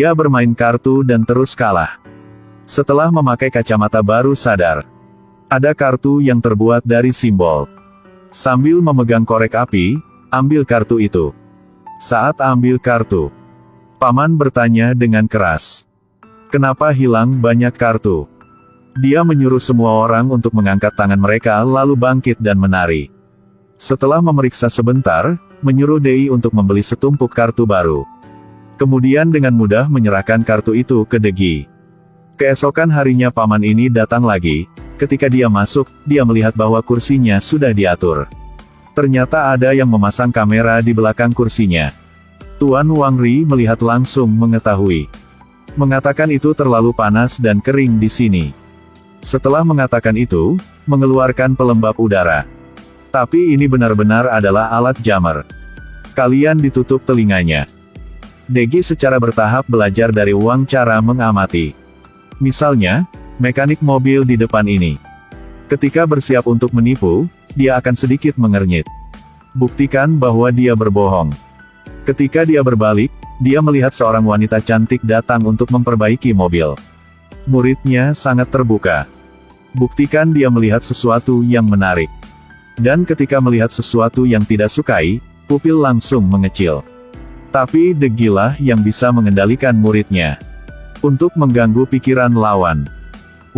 Dia bermain kartu dan terus kalah. Setelah memakai kacamata baru sadar. Ada kartu yang terbuat dari simbol. Sambil memegang korek api, ambil kartu itu. Saat ambil kartu, Paman bertanya dengan keras. Kenapa hilang banyak kartu? Dia menyuruh semua orang untuk mengangkat tangan mereka lalu bangkit dan menari. Setelah memeriksa sebentar, menyuruh Dei untuk membeli setumpuk kartu baru. Kemudian dengan mudah menyerahkan kartu itu ke Degi. Keesokan harinya paman ini datang lagi. Ketika dia masuk, dia melihat bahwa kursinya sudah diatur. Ternyata ada yang memasang kamera di belakang kursinya. Tuan Wang Ri melihat langsung mengetahui. Mengatakan itu terlalu panas dan kering di sini. Setelah mengatakan itu, mengeluarkan pelembab udara. Tapi ini benar-benar adalah alat jammer. Kalian ditutup telinganya. Degi secara bertahap belajar dari Wang cara mengamati. Misalnya, mekanik mobil di depan ini. Ketika bersiap untuk menipu, dia akan sedikit mengernyit. Buktikan bahwa dia berbohong. Ketika dia berbalik, dia melihat seorang wanita cantik datang untuk memperbaiki mobil. Muridnya sangat terbuka. Buktikan dia melihat sesuatu yang menarik. Dan ketika melihat sesuatu yang tidak sukai, pupil langsung mengecil. Tapi Degilah yang bisa mengendalikan muridnya. Untuk mengganggu pikiran lawan.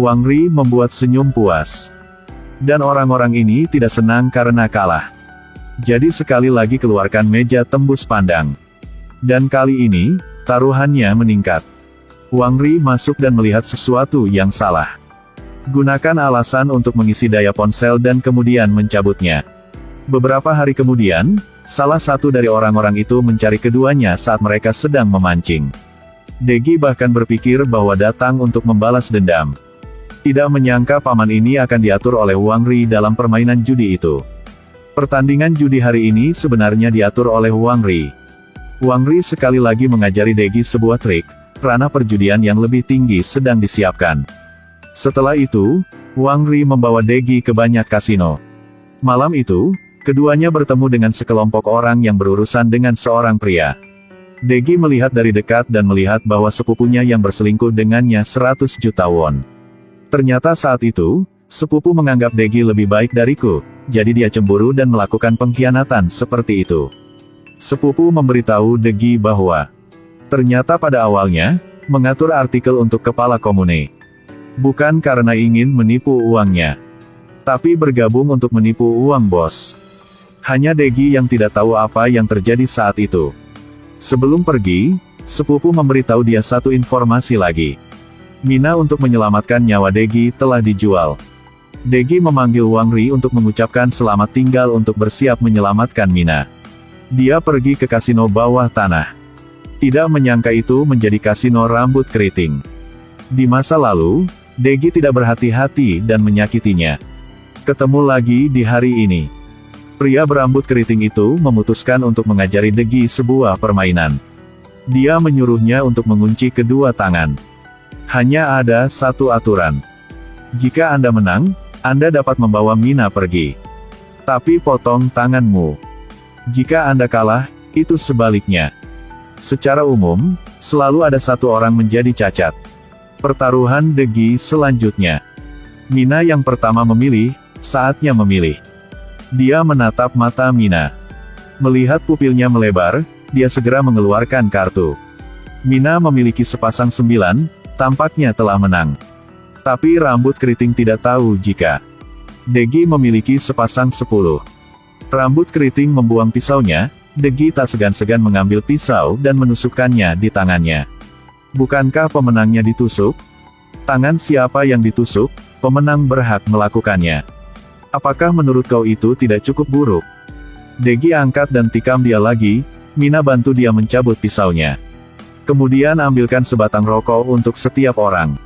Wang Ri membuat senyum puas. Dan orang-orang ini tidak senang karena kalah. Jadi sekali lagi keluarkan meja tembus pandang. Dan kali ini, taruhannya meningkat. Wang Ri masuk dan melihat sesuatu yang salah. Gunakan alasan untuk mengisi daya ponsel dan kemudian mencabutnya. Beberapa hari kemudian, salah satu dari orang-orang itu mencari keduanya saat mereka sedang memancing. Degi bahkan berpikir bahwa datang untuk membalas dendam. Tidak menyangka paman ini akan diatur oleh Wang Ri dalam permainan judi itu. Pertandingan judi hari ini sebenarnya diatur oleh Wang Ri. Wang Ri sekali lagi mengajari Degi sebuah trik, ranah perjudian yang lebih tinggi sedang disiapkan. Setelah itu, Wang Ri membawa Degi ke banyak kasino. Malam itu, keduanya bertemu dengan sekelompok orang yang berurusan dengan seorang pria. Degi melihat dari dekat dan melihat bahwa sepupunya yang berselingkuh dengannya 100 juta won. Ternyata saat itu, sepupu menganggap Degi lebih baik dariku, jadi dia cemburu dan melakukan pengkhianatan seperti itu. Sepupu memberitahu Degi bahwa, ternyata pada awalnya, mengatur artikel untuk kepala komune. Bukan karena ingin menipu uangnya. Tapi bergabung untuk menipu uang bos. Hanya Degi yang tidak tahu apa yang terjadi saat itu. Sebelum pergi, sepupu memberitahu dia satu informasi lagi. Mina untuk menyelamatkan nyawa Degi telah dijual. Degi memanggil Wang Ri untuk mengucapkan selamat tinggal untuk bersiap menyelamatkan Mina. Dia pergi ke kasino bawah tanah. Tidak menyangka itu menjadi kasino rambut keriting. Di masa lalu, Degi tidak berhati-hati dan menyakitinya. Ketemu lagi di hari ini. Pria berambut keriting itu memutuskan untuk mengajari Degi sebuah permainan. Dia menyuruhnya untuk mengunci kedua tangan. Hanya ada satu aturan. Jika Anda menang, Anda dapat membawa Mina pergi. Tapi potong tanganmu. Jika Anda kalah, itu sebaliknya. Secara umum, selalu ada satu orang menjadi cacat. Pertaruhan Degi selanjutnya. Mina yang pertama memilih, saatnya memilih. Dia menatap mata Mina. Melihat pupilnya melebar, dia segera mengeluarkan kartu. Mina memiliki sepasang 9, tampaknya telah menang. Tapi rambut keriting tidak tahu jika Degi memiliki sepasang 10. Rambut keriting membuang pisaunya, Degi tak segan-segan mengambil pisau dan menusukkannya di tangannya. Bukankah pemenangnya ditusuk? Tangan siapa yang ditusuk, pemenang berhak melakukannya. Apakah menurut kau itu tidak cukup buruk? Degi angkat dan tikam dia lagi, Mina bantu dia mencabut pisaunya. Kemudian ambilkan sebatang rokok untuk setiap orang.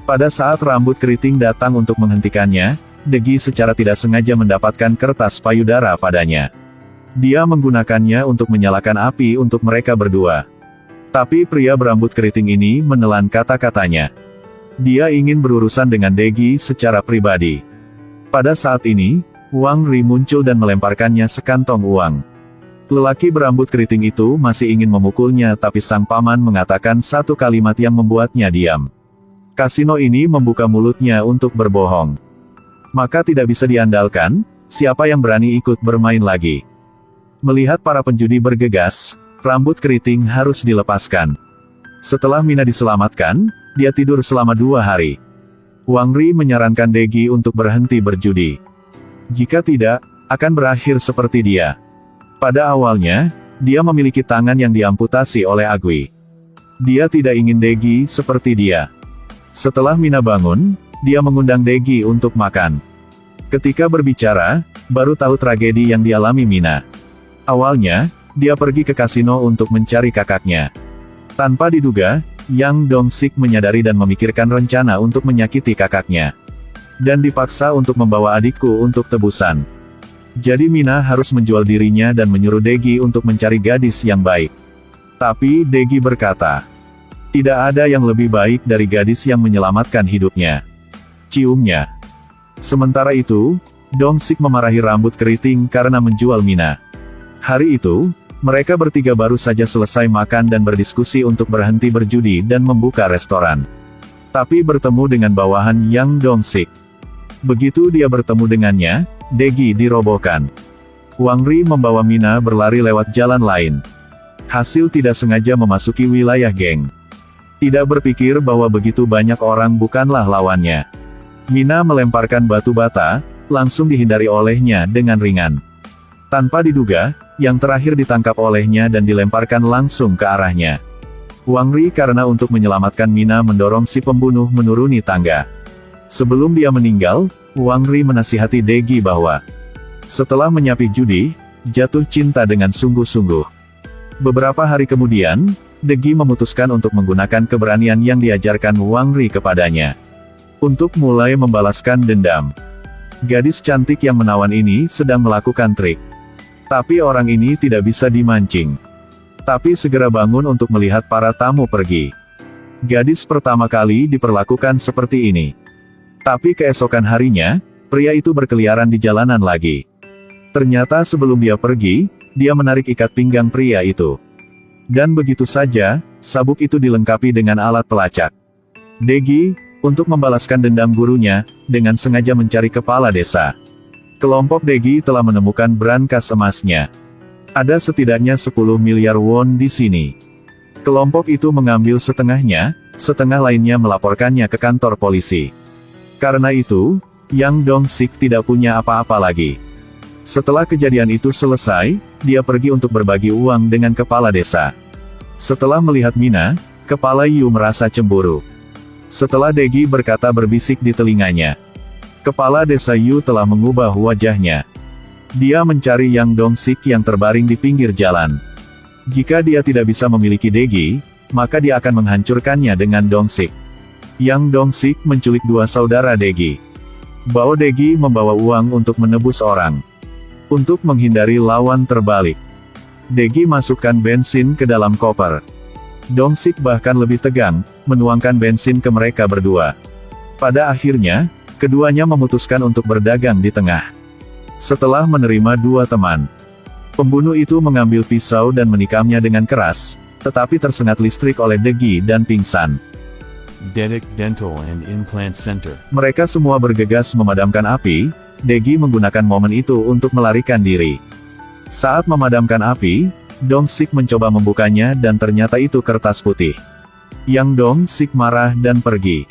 Pada saat rambut keriting datang untuk menghentikannya, Degi secara tidak sengaja mendapatkan kertas payudara padanya. Dia menggunakannya untuk menyalakan api untuk mereka berdua. Tapi pria berambut keriting ini menelan kata-katanya. Dia ingin berurusan dengan Degi secara pribadi. Pada saat ini, Wang Ri muncul dan melemparkannya sekantong uang. Lelaki berambut keriting itu masih ingin memukulnya, tapi sang paman mengatakan satu kalimat yang membuatnya diam. Kasino ini membuka mulutnya untuk berbohong. Maka tidak bisa diandalkan, siapa yang berani ikut bermain lagi. Melihat para penjudi bergegas, rambut keriting harus dilepaskan. Setelah Mina diselamatkan, dia tidur selama 2 hari. Wang Ri menyarankan Degi untuk berhenti berjudi. Jika tidak, akan berakhir seperti dia. Pada awalnya, dia memiliki tangan yang diamputasi oleh Agui. Dia tidak ingin Degi seperti dia. Setelah Mina bangun, dia mengundang Degi untuk makan. Ketika berbicara, baru tahu tragedi yang dialami Mina. Awalnya, dia pergi ke kasino untuk mencari kakaknya. Tanpa diduga, Yang Dong-sik menyadari dan memikirkan rencana untuk menyakiti kakaknya. Dan dipaksa untuk membawa adikku untuk tebusan. Jadi Mina harus menjual dirinya dan menyuruh Degi untuk mencari gadis yang baik. Tapi Degi berkata, tidak ada yang lebih baik dari gadis yang menyelamatkan hidupnya. Ciumnya. Sementara itu, Dong-sik memarahi rambut keriting karena menjual Mina. Hari itu, mereka bertiga baru saja selesai makan dan berdiskusi untuk berhenti berjudi dan membuka restoran. Tapi bertemu dengan bawahan Yang Dong-sik. Begitu dia bertemu dengannya, Degi dirobohkan. Wang Ri membawa Mina berlari lewat jalan lain. Hasil tidak sengaja memasuki wilayah geng. Tidak berpikir bahwa begitu banyak orang bukanlah lawannya. Mina melemparkan batu bata, langsung dihindari olehnya dengan ringan. Tanpa diduga, yang terakhir ditangkap olehnya dan dilemparkan langsung ke arahnya. Wang Ri karena untuk menyelamatkan Mina mendorong si pembunuh menuruni tangga. Sebelum dia meninggal, Wang Ri menasihati Degi bahwa setelah menyapi judi, jatuh cinta dengan sungguh-sungguh. Beberapa hari kemudian, Degi memutuskan untuk menggunakan keberanian yang diajarkan Wang Ri kepadanya. Untuk mulai membalaskan dendam. Gadis cantik yang menawan ini sedang melakukan trik. Tapi orang ini tidak bisa dimancing. Tapi segera bangun untuk melihat para tamu pergi. Gadis pertama kali diperlakukan seperti ini. Tapi keesokan harinya, pria itu berkeliaran di jalanan lagi. Ternyata sebelum dia pergi, dia menarik ikat pinggang pria itu. Dan begitu saja, sabuk itu dilengkapi dengan alat pelacak. Degi, untuk membalaskan dendam gurunya, dengan sengaja mencari kepala desa. Kelompok Degi telah menemukan brankas emasnya. Ada setidaknya 10 miliar won di sini. Kelompok itu mengambil setengahnya, setengah lainnya melaporkannya ke kantor polisi. Karena itu, Yang Dong-sik tidak punya apa-apa lagi. Setelah kejadian itu selesai, dia pergi untuk berbagi uang dengan kepala desa. Setelah melihat Mina, kepala Yu merasa cemburu. Setelah Degi berkata berbisik di telinganya. Kepala desa Yu telah mengubah wajahnya. Dia mencari Yang Dong-sik yang terbaring di pinggir jalan. Jika dia tidak bisa memiliki Degi, maka dia akan menghancurkannya dengan Dong-sik. Yang Dong-sik menculik 2 saudara Degi. Bao Degi membawa uang untuk menebus orang. Untuk menghindari lawan terbalik, Degi masukkan bensin ke dalam koper. Dong-sik bahkan lebih tegang, menuangkan bensin ke mereka berdua. Pada akhirnya, keduanya memutuskan untuk berdagang di tengah. Setelah menerima 2 teman, pembunuh itu mengambil pisau dan menikamnya dengan keras, tetapi tersengat listrik oleh Degi dan pingsan. Dedek Dental and Implant Center. Mereka semua bergegas memadamkan api. Degi menggunakan momen itu untuk melarikan diri. Saat memadamkan api, Dong-sik mencoba membukanya dan ternyata itu kertas putih. Yang Dong-sik marah dan pergi.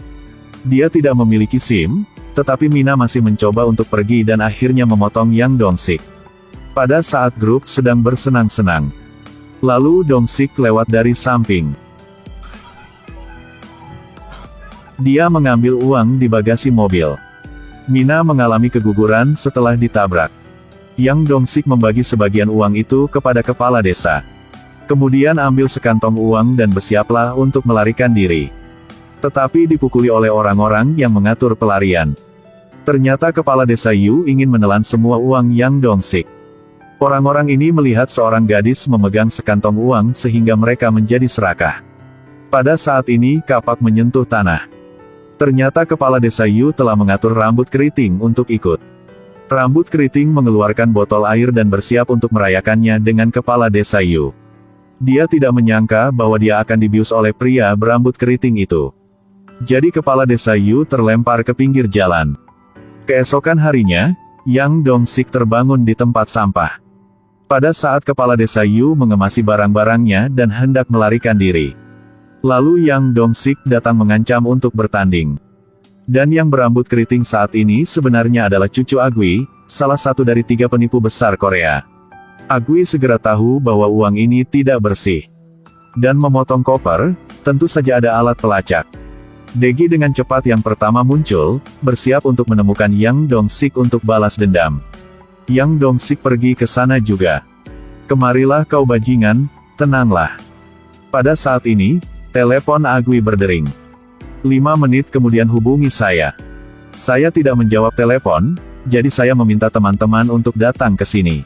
Dia tidak memiliki SIM, tetapi Mina masih mencoba untuk pergi dan akhirnya memotong Yang Dong-sik. Pada saat grup sedang bersenang-senang, lalu Dong-sik lewat dari samping. Dia mengambil uang di bagasi mobil. Mina mengalami keguguran setelah ditabrak. Yang Dong-sik membagi sebagian uang itu kepada kepala desa. Kemudian ambil sekantong uang dan bersiaplah untuk melarikan diri. Tetapi dipukuli oleh orang-orang yang mengatur pelarian. Ternyata kepala desa Yu ingin menelan semua uang Yang Dong-sik. Orang-orang ini melihat seorang gadis memegang sekantong uang sehingga mereka menjadi serakah. Pada saat ini kapak menyentuh tanah. Ternyata kepala desa Yu telah mengatur rambut keriting untuk ikut. Rambut keriting mengeluarkan botol air dan bersiap untuk merayakannya dengan kepala desa Yu. Dia tidak menyangka bahwa dia akan dibius oleh pria berambut keriting itu. Jadi kepala desa Yu terlempar ke pinggir jalan. Keesokan harinya, Yang Dong-sik terbangun di tempat sampah. Pada saat kepala desa Yu mengemasi barang-barangnya dan hendak melarikan diri. Lalu Yang Dong-sik datang mengancam untuk bertanding. Dan yang berambut keriting saat ini sebenarnya adalah cucu Agui, salah satu dari 3 penipu besar Korea. Agui segera tahu bahwa uang ini tidak bersih. Dan memotong koper, tentu saja ada alat pelacak. Degi dengan cepat yang pertama muncul, bersiap untuk menemukan Yang Dong-sik untuk balas dendam. Yang Dong-sik pergi ke sana juga. Kemarilah kau bajingan, tenanglah. Pada saat ini, telepon Agui berdering. 5 menit kemudian hubungi saya. Saya tidak menjawab telepon, jadi saya meminta teman-teman untuk datang ke sini.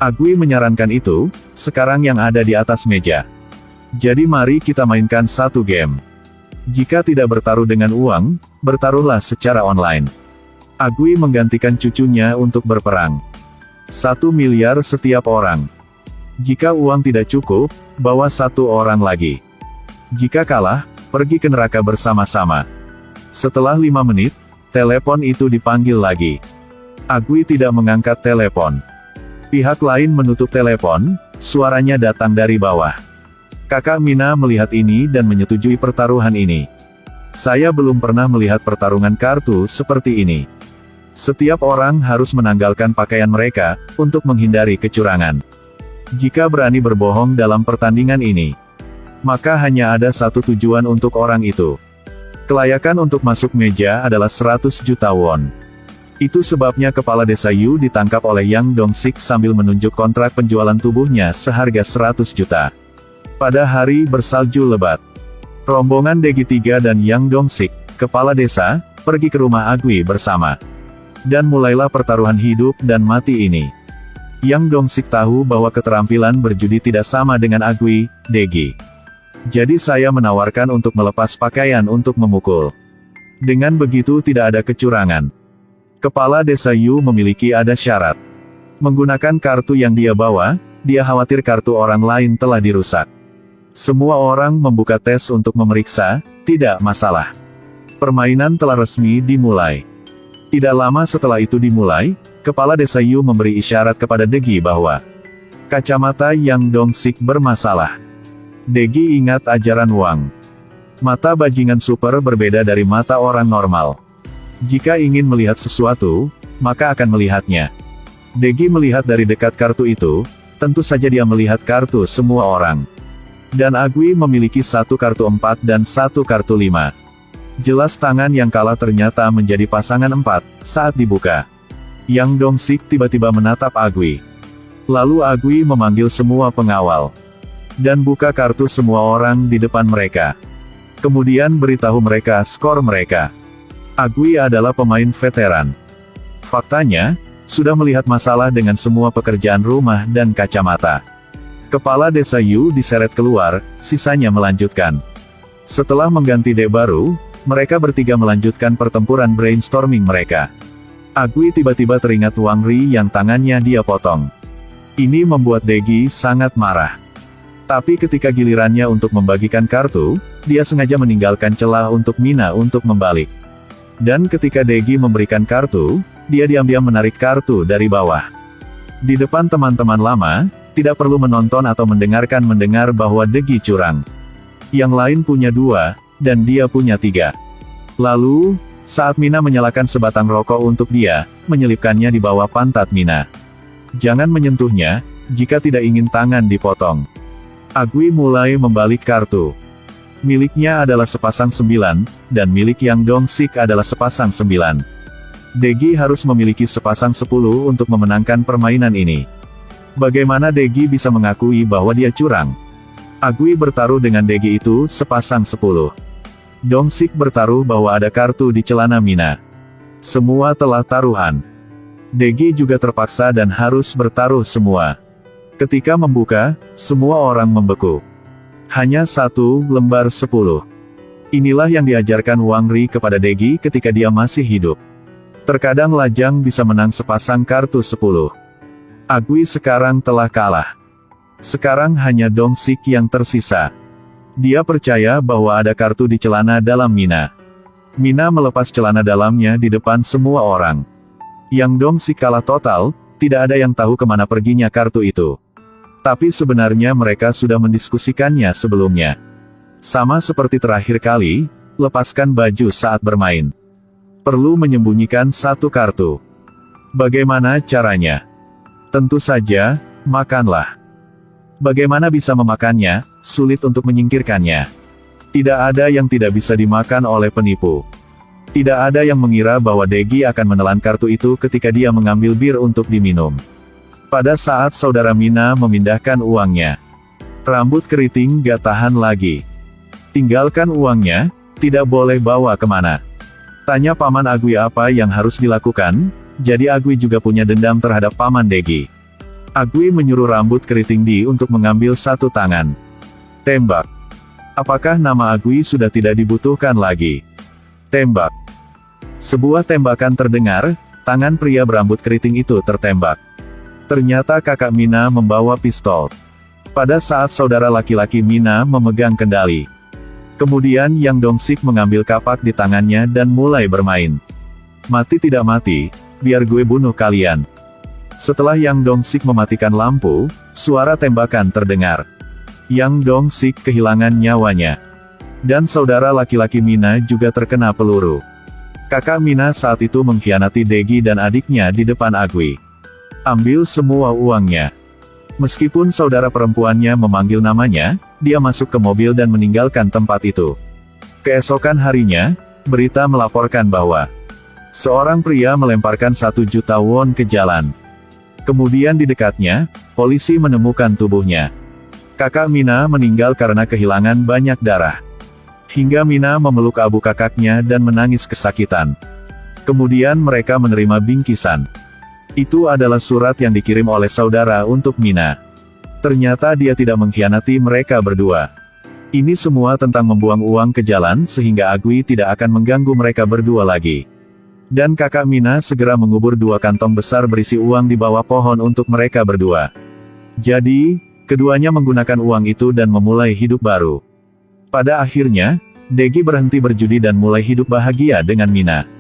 Agui menyarankan itu, sekarang yang ada di atas meja. Jadi mari kita mainkan satu game. Jika tidak bertaruh dengan uang, bertaruhlah secara online. Agui menggantikan cucunya untuk berperang. 1 miliar setiap orang. Jika uang tidak cukup, bawa 1 orang lagi. Jika kalah, pergi ke neraka bersama-sama. Setelah 5 menit, telepon itu dipanggil lagi. Agui tidak mengangkat telepon. Pihak lain menutup telepon, suaranya datang dari bawah. Kakak Mina melihat ini dan menyetujui pertaruhan ini. Saya belum pernah melihat pertarungan kartu seperti ini. Setiap orang harus menanggalkan pakaian mereka, untuk menghindari kecurangan. Jika berani berbohong dalam pertandingan ini, maka hanya ada satu tujuan untuk orang itu. Kelayakan untuk masuk meja adalah 100 juta won. Itu sebabnya kepala desa Yu ditangkap oleh Yang Dong-sik sambil menunjuk kontrak penjualan tubuhnya seharga 100 juta. Pada hari bersalju lebat, rombongan Degi 3 dan Yang Dong-sik, kepala desa, pergi ke rumah Agui bersama. Dan mulailah pertaruhan hidup dan mati ini. Yang Dong-sik tahu bahwa keterampilan berjudi tidak sama dengan Agui, Degi. Jadi saya menawarkan untuk melepas pakaian untuk memukul. Dengan begitu tidak ada kecurangan. Kepala desa Yu memiliki ada syarat. Menggunakan kartu yang dia bawa, dia khawatir kartu orang lain telah dirusak. Semua orang membuka tes untuk memeriksa, tidak masalah. Permainan telah resmi dimulai. Tidak lama setelah itu dimulai, kepala desa Yu memberi isyarat kepada Degi bahwa kacamata Yang Dong-sik bermasalah. Degi ingat ajaran Wang. Mata bajingan super berbeda dari mata orang normal. Jika ingin melihat sesuatu, maka akan melihatnya. Degi melihat dari dekat kartu itu, tentu saja dia melihat kartu semua orang. Dan Agui memiliki 1 kartu 4 dan 1 kartu 5. Jelas tangan yang kalah ternyata menjadi pasangan 4, saat dibuka. Yang Dong-sik tiba-tiba menatap Agui. Lalu Agui memanggil semua pengawal. Dan buka kartu semua orang di depan mereka. Kemudian beritahu mereka skor mereka. Agui adalah pemain veteran. Faktanya, sudah melihat masalah dengan semua pekerjaan rumah dan kacamata. Kepala desa Yu diseret keluar, sisanya melanjutkan. Setelah mengganti dek baru, mereka bertiga melanjutkan pertempuran brainstorming mereka. Agui tiba-tiba teringat Wang Ri yang tangannya dia potong. Ini membuat Degi sangat marah. Tapi ketika gilirannya untuk membagikan kartu, dia sengaja meninggalkan celah untuk Mina untuk membalik. Dan ketika Degi memberikan kartu, dia diam-diam menarik kartu dari bawah. Di depan teman-teman lama, tidak perlu menonton atau mendengar bahwa Degi curang. Yang lain punya 2, dan dia punya 3. Lalu, saat Mina menyalakan sebatang rokok untuk dia, menyelipkannya di bawah pantat Mina. Jangan menyentuhnya, jika tidak ingin tangan dipotong. Agui mulai membalik kartu. Miliknya adalah sepasang 9, dan milik Yang Dong-sik adalah sepasang 9. Degi harus memiliki sepasang 10 untuk memenangkan permainan ini. Bagaimana Degi bisa mengakui bahwa dia curang? Agui bertaruh dengan Degi itu sepasang 10. Dong-sik bertaruh bahwa ada kartu di celana Mina. Semua telah taruhan. Degi juga terpaksa dan harus bertaruh semua. Ketika membuka, semua orang membeku. Hanya 1 lembar 10. Inilah yang diajarkan Wang Ri kepada Degi ketika dia masih hidup. Terkadang lajang bisa menang sepasang kartu 10. Agui sekarang telah kalah. Sekarang hanya Dong-sik yang tersisa. Dia percaya bahwa ada kartu di celana dalam Mina. Mina melepas celana dalamnya di depan semua orang. Yang Dong-sik kalah total, tidak ada yang tahu kemana perginya kartu itu. Tapi sebenarnya mereka sudah mendiskusikannya sebelumnya. Sama seperti terakhir kali, lepaskan baju saat bermain. Perlu menyembunyikan satu kartu. Bagaimana caranya? Tentu saja, makanlah. Bagaimana bisa memakannya? Sulit untuk menyingkirkannya. Tidak ada yang tidak bisa dimakan oleh penipu. Tidak ada yang mengira bahwa Degi akan menelan kartu itu ketika dia mengambil bir untuk diminum. Pada saat saudara Mina memindahkan uangnya, rambut keriting gak tahan lagi. Tinggalkan uangnya, tidak boleh bawa kemana. Tanya Paman Agui apa yang harus dilakukan, jadi Agui juga punya dendam terhadap Paman Degi. Agui menyuruh rambut keriting Di untuk mengambil satu tangan. Tembak. Apakah nama Agui sudah tidak dibutuhkan lagi? Tembak. Sebuah tembakan terdengar, tangan pria berambut keriting itu tertembak. Ternyata kakak Mina membawa pistol. Pada saat saudara laki-laki Mina memegang kendali. Kemudian Yang Dong-sik mengambil kapak di tangannya dan mulai bermain. Mati tidak mati, biar gue bunuh kalian. Setelah Yang Dong-sik mematikan lampu, suara tembakan terdengar. Yang Dong-sik kehilangan nyawanya. Dan saudara laki-laki Mina juga terkena peluru. Kakak Mina saat itu mengkhianati Degi dan adiknya di depan Agui. Ambil semua uangnya. Meskipun saudara perempuannya memanggil namanya, dia masuk ke mobil dan meninggalkan tempat itu. Keesokan harinya, berita melaporkan bahwa seorang pria melemparkan 1 juta won ke jalan. Kemudian di dekatnya, polisi menemukan tubuhnya. Kakak Mina meninggal karena kehilangan banyak darah. Hingga Mina memeluk abu kakaknya dan menangis kesakitan. Kemudian mereka menerima bingkisan. Itu adalah surat yang dikirim oleh saudara untuk Mina. Ternyata dia tidak mengkhianati mereka berdua. Ini semua tentang membuang uang ke jalan sehingga Agui tidak akan mengganggu mereka berdua lagi. Dan kakak Mina segera mengubur 2 kantong besar berisi uang di bawah pohon untuk mereka berdua. Jadi, keduanya menggunakan uang itu dan memulai hidup baru. Pada akhirnya, Degi berhenti berjudi dan mulai hidup bahagia dengan Mina.